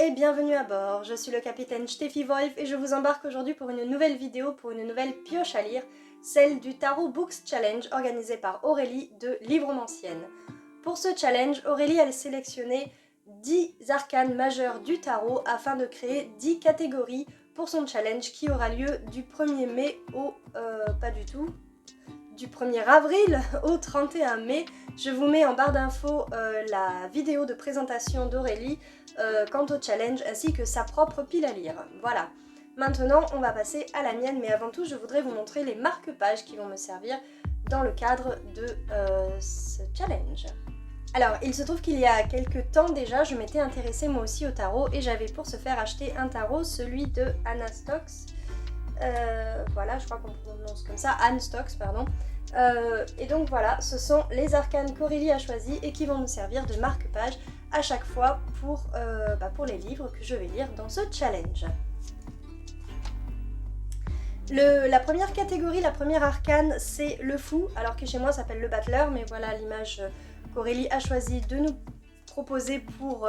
et bienvenue à bord, je suis le capitaine Steffi Wolf et je vous embarque aujourd'hui pour une nouvelle vidéo, pour une nouvelle pioche à lire, celle du Tarot Books Challenge organisé par Aurélie de Livromancienne. Pour ce challenge, Aurélie a sélectionné 10 arcanes majeures du tarot afin de créer 10 catégories pour son challenge qui aura lieu du 1er mai au... du 1er avril au 31 mai. Je vous mets en barre d'infos la vidéo de présentation d'Aurélie quant au challenge ainsi que sa propre pile à lire. Voilà. Maintenant, on va passer à la mienne, mais avant tout, je voudrais vous montrer les marque-pages qui vont me servir dans le cadre de ce challenge. Alors, il se trouve qu'il y a quelques temps déjà, je m'étais intéressée moi aussi au tarot et j'avais pour ce faire acheté un tarot, celui de Anna Stocks. Voilà, je crois qu'on prononce comme ça, Anne Stocks, pardon. Et donc voilà, ce sont les arcanes qu'Aurélie a choisis et qui vont me servir de marque-page à chaque fois pour les livres que je vais lire dans ce challenge. La première catégorie, la première arcane, c'est le fou, alors que chez moi ça s'appelle le battleur, mais voilà l'image qu'Aurélie a choisi de nous proposer pour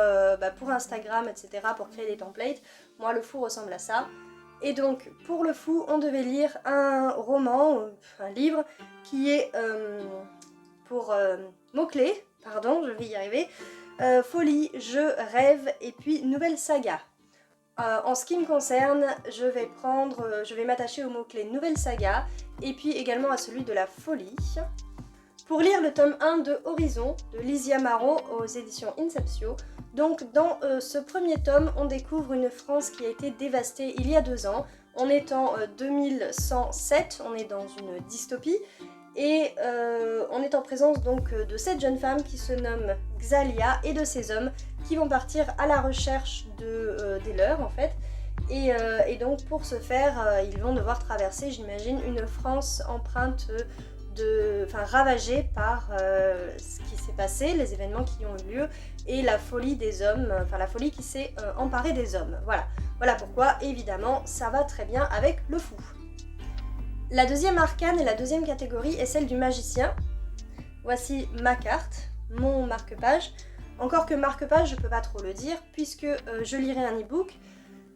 Instagram, etc., pour créer des templates. Moi, le fou ressemble à ça. Et donc, pour le fou, on devait lire un roman, un livre, qui est pour mots-clés, pardon, je vais y arriver, folie, jeu, rêve, et puis nouvelle saga. En ce qui me concerne, je vais m'attacher au mot-clé nouvelle saga, et puis également à celui de la folie. Pour lire le tome 1 de Horizon, de Lizia Maro aux éditions Inceptio. Donc dans ce premier tome, on découvre une France qui a été dévastée il y a 2 ans. On est en 2107, on est dans une dystopie. Et on est en présence donc de cette jeune femme qui se nomme Xalia et de ses hommes qui vont partir à la recherche des leurs en fait. Et donc pour ce faire, ils vont devoir traverser, j'imagine, une France empreinte ravagée par ce qui s'est passé, les événements qui ont eu lieu et la folie des hommes, la folie qui s'est emparée des hommes. Voilà pourquoi évidemment ça va très bien avec le fou. La deuxième arcane et la deuxième catégorie est celle du magicien. Voici ma carte, mon marque-page. Encore que marque-page, je peux pas trop le dire puisque je lirai un e-book.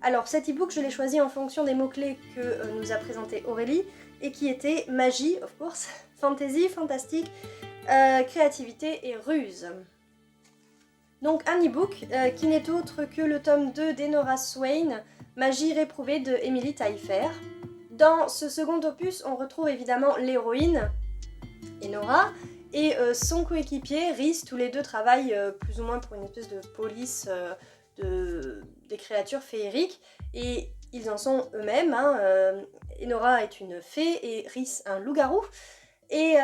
Alors cet e-book, je l'ai choisi en fonction des mots-clés que nous a présenté Aurélie et qui étaient magie, of course, fantasy, fantastique, créativité et ruse. Donc un e-book qui n'est autre que le tome 2 d'Enora Swain, Magie réprouvée de Emily Taillefer. Dans ce second opus, on retrouve évidemment l'héroïne, Enora, et son coéquipier, Rhys. Tous les deux travaillent plus ou moins pour une espèce de police des créatures féeriques, et ils en sont eux-mêmes. Enora est une fée et Rhys un loup-garou. Et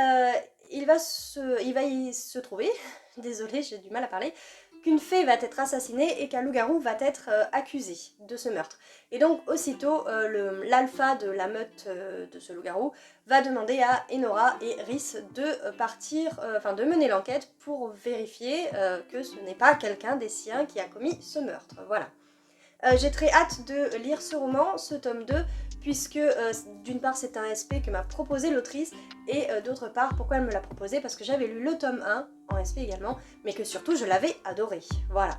il va y se trouver, désolée j'ai du mal à parler, qu'une fée va être assassinée et qu'un loup-garou va être accusé de ce meurtre. Et donc aussitôt, l'alpha de la meute de ce loup-garou va demander à Enora et Rhys de partir, de mener l'enquête pour vérifier que ce n'est pas quelqu'un des siens qui a commis ce meurtre. Voilà. J'ai très hâte de lire ce roman, ce tome 2, puisque d'une part c'est un SP que m'a proposé l'autrice, et d'autre part, pourquoi elle me l'a proposé? Parce que j'avais lu le tome 1, en SP également, mais que surtout je l'avais adoré. Voilà.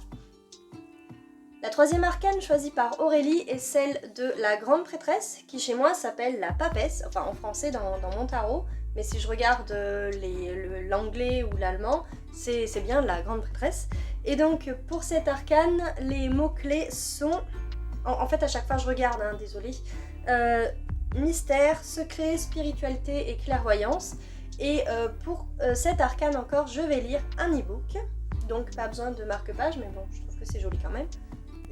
La troisième arcane choisie par Aurélie est celle de la grande prêtresse, qui chez moi s'appelle la papesse, enfin en français dans mon tarot, mais si je regarde l'anglais ou l'allemand, c'est bien la grande prêtresse. Et donc pour cette arcane, les mots-clés sont... En fait à chaque fois je regarde, désolée. Mystère, secret, spiritualité et clairvoyance. Et pour cette arcane encore, je vais lire un e-book. Donc pas besoin de marque-page, mais bon, je trouve que c'est joli quand même.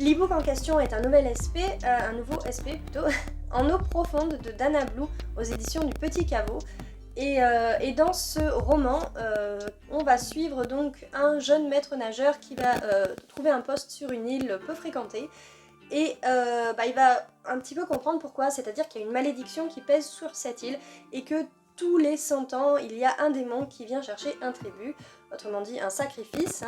L'e-book en question est un nouveau SP plutôt, en eau profonde de Dana Blue aux éditions du Petit Caveau. Et dans ce roman, on va suivre donc un jeune maître nageur qui va trouver un poste sur une île peu fréquentée. Et il va un petit peu comprendre pourquoi, c'est-à-dire qu'il y a une malédiction qui pèse sur cette île et que tous les 100 ans, il y a un démon qui vient chercher un tribut, autrement dit un sacrifice,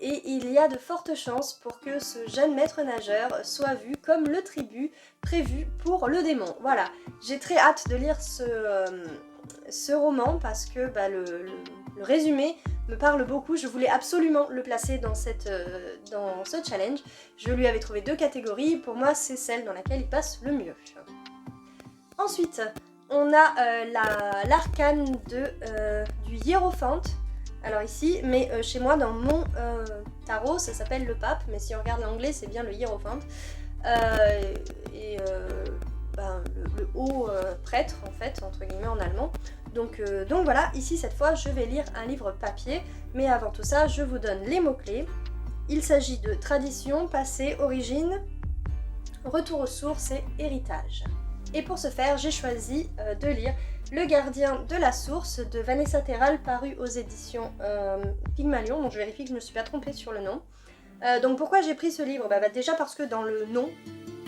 et il y a de fortes chances pour que ce jeune maître nageur soit vu comme le tribut prévu pour le démon. Voilà, j'ai très hâte de lire ce roman parce que le résumé me parle beaucoup. Je voulais absolument le placer dans ce challenge. Je lui avais trouvé 2 catégories. Pour moi, c'est celle dans laquelle il passe le mieux. Ensuite, on a l'arcane du Hiérophante. Alors ici, mais chez moi, dans mon tarot, ça s'appelle le pape. Mais si on regarde l'anglais, c'est bien le Hiérophante. Le haut prêtre, en fait, entre guillemets en allemand. Donc voilà, ici cette fois je vais lire un livre papier, mais avant tout ça je vous donne les mots-clés. Il s'agit de tradition, passé, origine, retour aux sources et héritage. Et pour ce faire, j'ai choisi de lire Le gardien de la source de Vanessa Terral, paru aux éditions Pygmalion, donc je vérifie que je ne me suis pas trompée sur le nom. Donc pourquoi j'ai pris ce livre ? Déjà parce que dans le nom,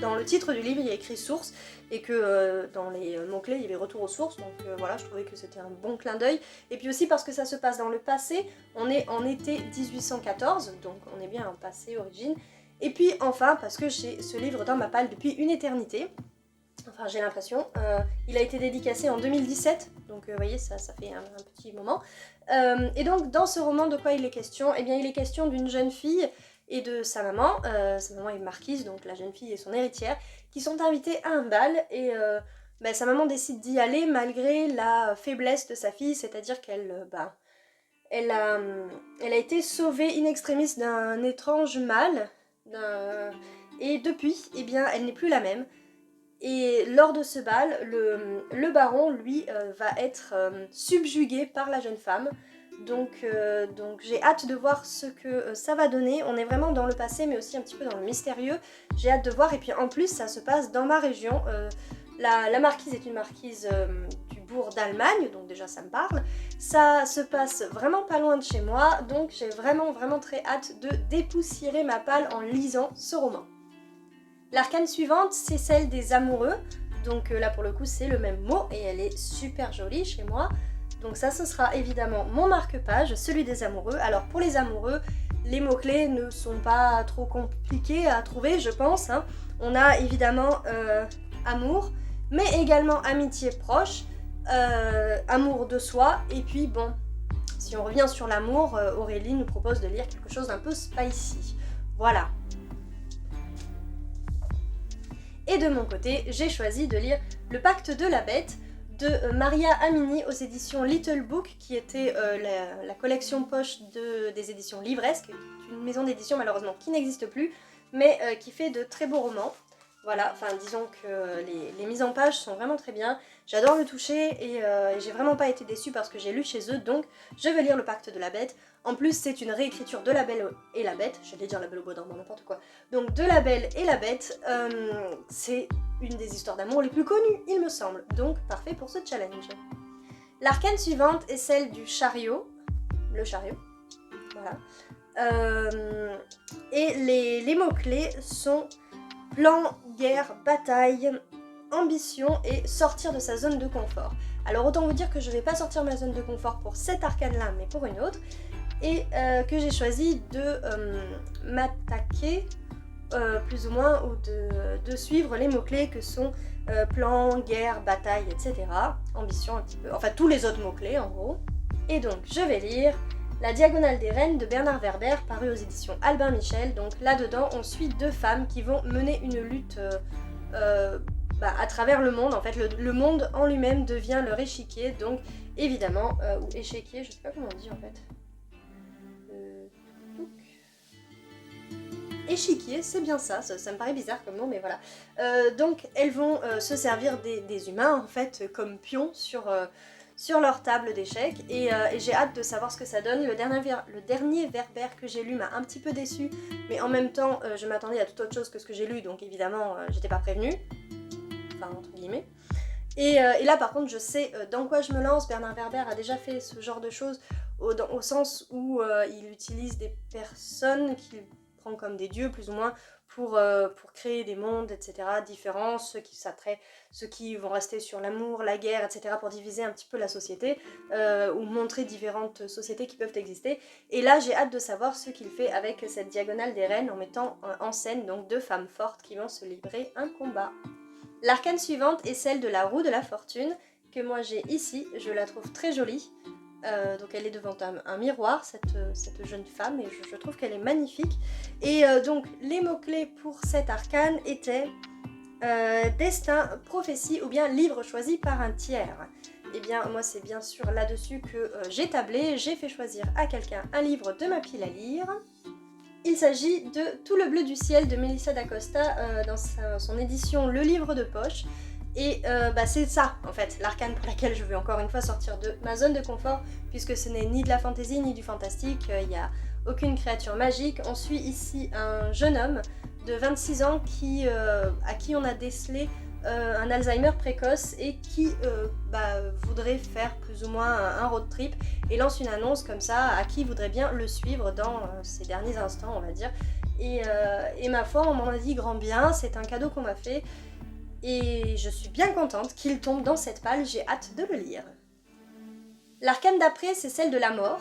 dans le titre du livre, il y a écrit source et que dans les mots-clés, il y avait retour aux sources, donc voilà, je trouvais que c'était un bon clin d'œil. Et puis aussi parce que ça se passe dans le passé, on est en été 1814, donc on est bien en passé, origine. Et puis enfin, parce que j'ai ce livre dans ma palle depuis une éternité, enfin j'ai l'impression, il a été dédicacé en 2017, donc vous voyez, ça fait un petit moment. Et donc dans ce roman, de quoi il est question ? Eh bien il est question d'une jeune fille et de sa maman est marquise, donc la jeune fille et son héritière, qui sont invités à un bal et sa maman décide d'y aller malgré la faiblesse de sa fille, c'est-à-dire qu'elle elle a été sauvée in extremis d'un étrange mal, et depuis, eh bien, elle n'est plus la même. Et lors de ce bal, le baron, lui, va être subjugué par la jeune femme. Donc j'ai hâte de voir ce que ça va donner. On est vraiment dans le passé, mais aussi un petit peu dans le mystérieux. J'ai hâte de voir, et puis en plus, ça se passe dans ma région. La marquise est une marquise du bourg d'Allemagne, donc déjà ça me parle. Ça se passe vraiment pas loin de chez moi, donc j'ai vraiment très hâte de dépoussiérer ma palle en lisant ce roman. L'arcane suivante, c'est celle des amoureux. Donc là pour le coup c'est le même mot et elle est super jolie chez moi. Donc ça ce sera évidemment mon marque-page, celui des amoureux. Alors pour les amoureux, les mots-clés ne sont pas trop compliqués à trouver je pense. On a évidemment amour, mais également amitié proche, amour de soi, et puis bon, si on revient sur l'amour, Aurélie nous propose de lire quelque chose d'un peu spicy. Voilà. Et de mon côté, j'ai choisi de lire Le Pacte de la Bête de Maria Amini aux éditions Little Book, qui était la collection poche des éditions Livresque, une maison d'édition malheureusement qui n'existe plus, mais qui fait de très beaux romans. Voilà, enfin disons que les mises en page sont vraiment très bien, j'adore le toucher et j'ai vraiment pas été déçue parce que j'ai lu chez eux, donc je vais lire Le Pacte de la Bête. En plus c'est une réécriture de La Belle et la Bête, j'allais dire La Belle au bois dormant, n'importe quoi. Donc de La Belle et la Bête, c'est une des histoires d'amour les plus connues il me semble, donc parfait pour ce challenge. L'arcane suivante est celle du chariot, le chariot, voilà. Et les mots-clés sont plan, guerre, bataille, ambition et sortir de sa zone de confort. Alors autant vous dire que je vais pas sortir ma zone de confort pour cette arcane-là, mais pour une autre, et que j'ai choisi de m'attaquer plus ou moins, ou de suivre les mots-clés que sont plan, guerre, bataille, etc. Ambition un petit peu, enfin tous les autres mots-clés en gros. Et donc je vais lire La Diagonale des Reines de Bernard Werber, paru aux éditions Albin Michel. Donc là-dedans, on suit 2 femmes qui vont mener une lutte à travers le monde. En fait, le monde en lui-même devient leur échiquier, donc évidemment, ou échiquier, je sais pas comment on dit en fait. Échiquier, c'est bien ça me paraît bizarre comme nom, mais voilà. Donc elles vont se servir des humains en fait comme pions sur leur table d'échecs, et j'ai hâte de savoir ce que ça donne. Le dernier Werber que j'ai lu m'a un petit peu déçu, mais en même temps je m'attendais à toute autre chose que ce que j'ai lu, donc évidemment j'étais pas prévenue, enfin entre guillemets. Et là par contre je sais dans quoi je me lance. Bernard Werber a déjà fait ce genre de choses au sens où il utilise des personnes qu'il prend comme des dieux plus ou moins pour créer des mondes, etc. différents, ceux qui vont rester sur l'amour, la guerre, etc. pour diviser un petit peu la société, ou montrer différentes sociétés qui peuvent exister. Et là, j'ai hâte de savoir ce qu'il fait avec cette Diagonale des Reines en mettant en scène donc 2 femmes fortes qui vont se livrer un combat. L'arcane suivante est celle de la Roue de la Fortune, que moi j'ai ici, je la trouve très jolie. Donc elle est devant un miroir, cette jeune femme, et je trouve qu'elle est magnifique. Et donc les mots-clés pour cet arcane étaient destin, prophétie ou bien livre choisi par un tiers. Et bien moi c'est bien sûr là-dessus que j'ai tablé, j'ai fait choisir à quelqu'un un livre de ma pile à lire. Il s'agit de Tout le bleu du ciel de Melissa d'Acosta dans son édition Le livre de poche. Et c'est ça en fait, l'arcane pour laquelle je veux encore une fois sortir de ma zone de confort, puisque ce n'est ni de la fantasy ni du fantastique, il n'y a aucune créature magique. On suit ici un jeune homme de 26 ans à qui on a décelé un Alzheimer précoce et qui voudrait faire plus ou moins un road trip et lance une annonce comme ça à qui voudrait bien le suivre dans ses derniers instants, on va dire. Et ma foi, on m'en a dit grand bien, c'est un cadeau qu'on m'a fait. Et je suis bien contente qu'il tombe dans cette palle, j'ai hâte de le lire. L'arcane d'après, c'est celle de la mort.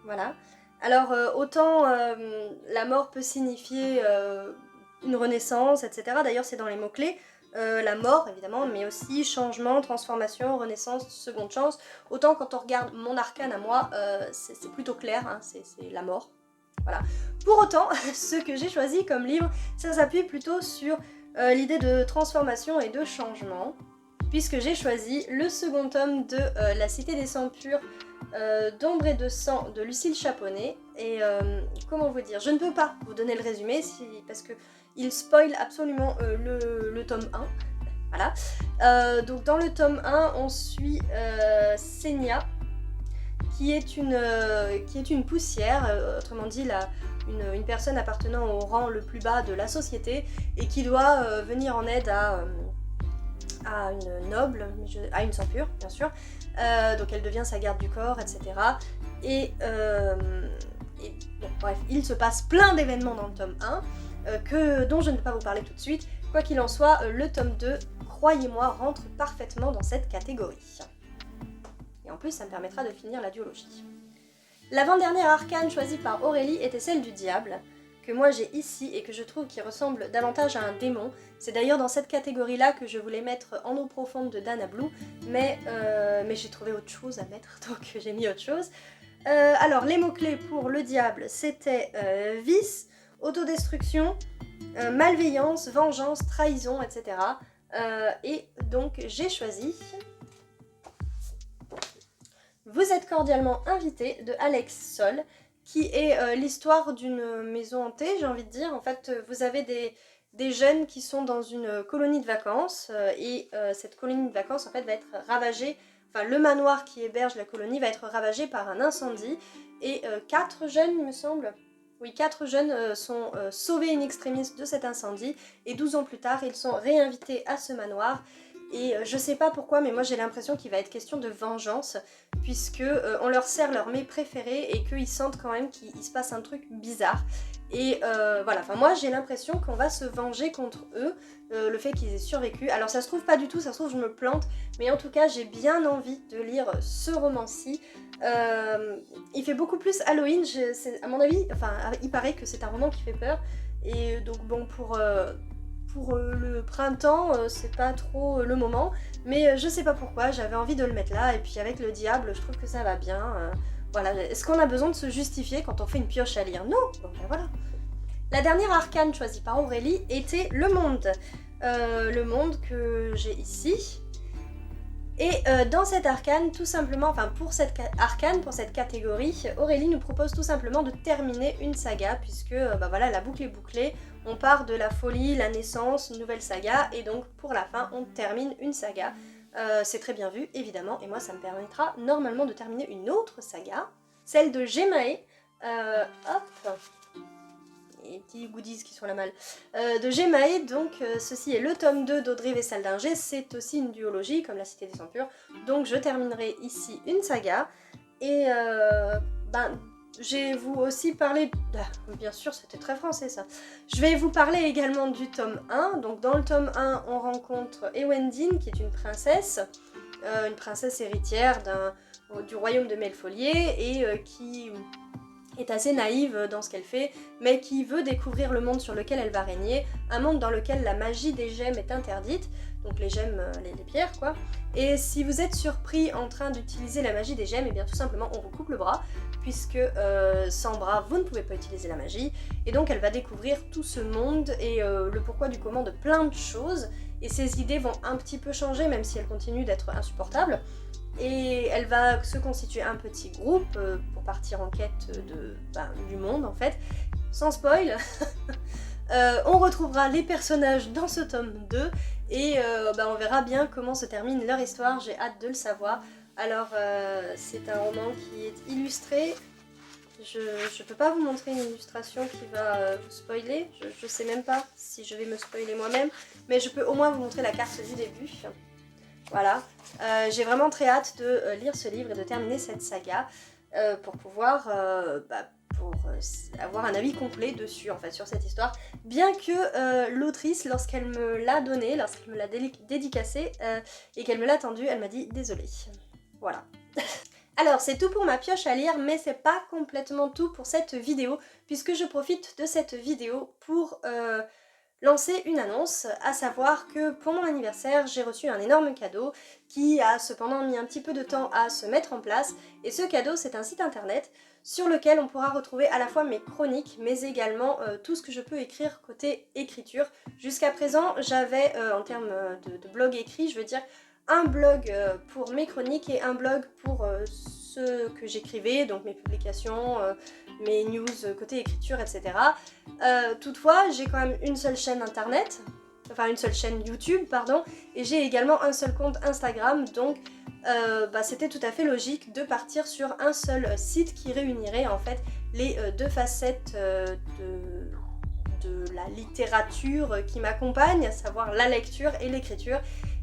Voilà. Alors, autant la mort peut signifier une renaissance, etc. D'ailleurs, c'est dans les mots-clés. La mort, évidemment, mais aussi changement, transformation, renaissance, seconde chance. Autant quand on regarde mon arcane à moi, c'est plutôt clair, hein, c'est la mort. Voilà. Pour autant, ce que j'ai choisi comme livre, ça s'appuie plutôt sur l'idée de transformation et de changement, puisque j'ai choisi le second tome de La Cité des Sangs Purs d'Ombre et de Sang de Lucille Chaponnet. Et comment vous dire, je ne peux pas vous donner le résumé parce que il spoil absolument le tome 1. Voilà. Donc dans le tome 1, on suit Senia, qui est une poussière, autrement dit une personne appartenant au rang le plus bas de la société et qui doit venir en aide à une noble, à une sang pure bien sûr. Donc elle devient sa garde du corps, etc. Et bon, bref, il se passe plein d'événements dans le tome 1 dont je ne vais pas vous parler tout de suite. Quoi qu'il en soit, le tome 2, croyez-moi, rentre parfaitement dans cette catégorie. Et en plus, ça me permettra de finir la duologie. L'avant-dernière arcane choisie par Aurélie était celle du diable, que moi j'ai ici et que je trouve qui ressemble davantage à un démon. C'est d'ailleurs dans cette catégorie-là que je voulais mettre En eau profonde de Dana Blue, mais j'ai trouvé autre chose à mettre, donc j'ai mis autre chose. Alors, les mots-clés pour le diable, c'était vice, autodestruction, malveillance, vengeance, trahison, etc. Et donc j'ai choisi Vous êtes cordialement invité de Alex Sol, qui est l'histoire d'une maison hantée, j'ai envie de dire. En fait, vous avez des jeunes qui sont dans une colonie de vacances, et cette colonie de vacances, en fait, va être ravagée, enfin, le manoir qui héberge la colonie va être ravagé par un incendie, et 4 jeunes, il me semble, oui, 4 jeunes sont sauvés in extremis de cet incendie, et 12 ans plus tard, ils sont réinvités à ce manoir. Et je sais pas pourquoi, mais moi j'ai l'impression qu'il va être question de vengeance, puisque on leur sert leur mets préféré et qu'ils sentent quand même qu'il se passe un truc bizarre. Et voilà, enfin moi j'ai l'impression qu'on va se venger contre eux, le fait qu'ils aient survécu. Alors ça se trouve pas du tout, ça se trouve je me plante, mais en tout cas j'ai bien envie de lire ce roman-ci. Il fait beaucoup plus Halloween, à mon avis, enfin il paraît que c'est un roman qui fait peur, et donc bon pour le printemps, c'est pas trop le moment, mais je sais pas pourquoi, j'avais envie de le mettre là, et puis avec le diable, je trouve que ça va bien. Voilà, est-ce qu'on a besoin de se justifier quand on fait une pioche à lire? Non, bon ben voilà. La dernière arcane choisie par Aurélie était le monde. Le monde que j'ai ici. Et dans cette arcane, tout simplement, enfin pour cette arcane, pour cette catégorie, Aurélie nous propose tout simplement de terminer une saga, puisque voilà, la boucle est bouclée, on part de la folie, la naissance, une nouvelle saga, et donc pour la fin, on termine une saga. C'est très bien vu, évidemment, et moi ça me permettra normalement de terminer une autre saga, celle de Gemae. Hop, les petits goodies qui sont là mal. De Gemae, donc ceci est le tome 2 d'Audrey Vessaldinger, c'est aussi une duologie, comme La Cité des Sangs Purs, donc je terminerai ici une saga, et je vais vous aussi parler, bien sûr c'était très français ça, je vais vous parler également du tome 1, donc dans le tome 1 on rencontre Ewendine qui est une princesse héritière du royaume de Melfolier, et qui est assez naïve dans ce qu'elle fait, mais qui veut découvrir le monde sur lequel elle va régner, un monde dans lequel la magie des gemmes est interdite, donc les gemmes, les pierres quoi. Et si vous êtes surpris en train d'utiliser la magie des gemmes, et bien tout simplement on vous coupe le bras, puisque sans bras vous ne pouvez pas utiliser la magie, et donc elle va découvrir tout ce monde et le pourquoi du comment de plein de choses, et ses idées vont un petit peu changer même si elles continuent d'être insupportables. Et elle va se constituer un petit groupe pour partir en quête du monde en fait. Sans spoil, on retrouvera les personnages dans ce tome 2 et on verra bien comment se termine leur histoire, j'ai hâte de le savoir. Alors c'est un roman qui est illustré, je peux pas vous montrer une illustration qui va vous spoiler, je sais même pas si je vais me spoiler moi-même, mais je peux au moins vous montrer la carte du début. Voilà, j'ai vraiment très hâte de lire ce livre et de terminer cette saga pour pouvoir avoir un avis complet dessus en fait sur cette histoire. Bien que l'autrice, lorsqu'elle me l'a donné, lorsqu'elle me l'a dédicacé et qu'elle me l'a tendu, elle m'a dit désolée. Voilà. Alors c'est tout pour ma pioche à lire, mais c'est pas complètement tout pour cette vidéo, puisque je profite de cette vidéo pour lancer une annonce, à savoir que pour mon anniversaire, j'ai reçu un énorme cadeau qui a cependant mis un petit peu de temps à se mettre en place, et ce cadeau c'est un site internet sur lequel on pourra retrouver à la fois mes chroniques, mais également tout ce que je peux écrire côté écriture. Jusqu'à présent, j'avais, en termes de blog écrit, je veux dire, un blog pour mes chroniques et un blog pour ce que j'écrivais, donc mes publications, mes news côté écriture, etc. Toutefois, j'ai quand même une seule chaîne internet, enfin une seule chaîne YouTube, pardon, et j'ai également un seul compte Instagram, donc c'était tout à fait logique de partir sur un seul site qui réunirait en fait les deux facettes de la littérature qui m'accompagne, à savoir la lecture et l'écriture.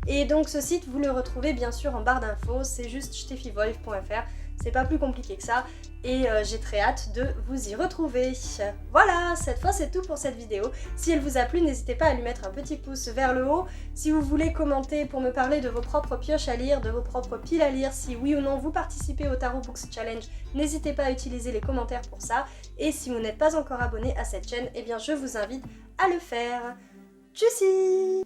Et donc ce site, vous le retrouvez bien sûr en barre d'infos, c'est juste steffiwolf.fr, c'est pas plus compliqué que ça, et j'ai très hâte de vous y retrouver. Voilà, cette fois c'est tout pour cette vidéo. Si elle vous a plu, n'hésitez pas à lui mettre un petit pouce vers le haut. Si vous voulez commenter pour me parler de vos propres pioches à lire, de vos propres piles à lire, si oui ou non vous participez au Tarot Books Challenge, n'hésitez pas à utiliser les commentaires pour ça. Et si vous n'êtes pas encore abonné à cette chaîne, eh bien je vous invite à le faire. Tchussy!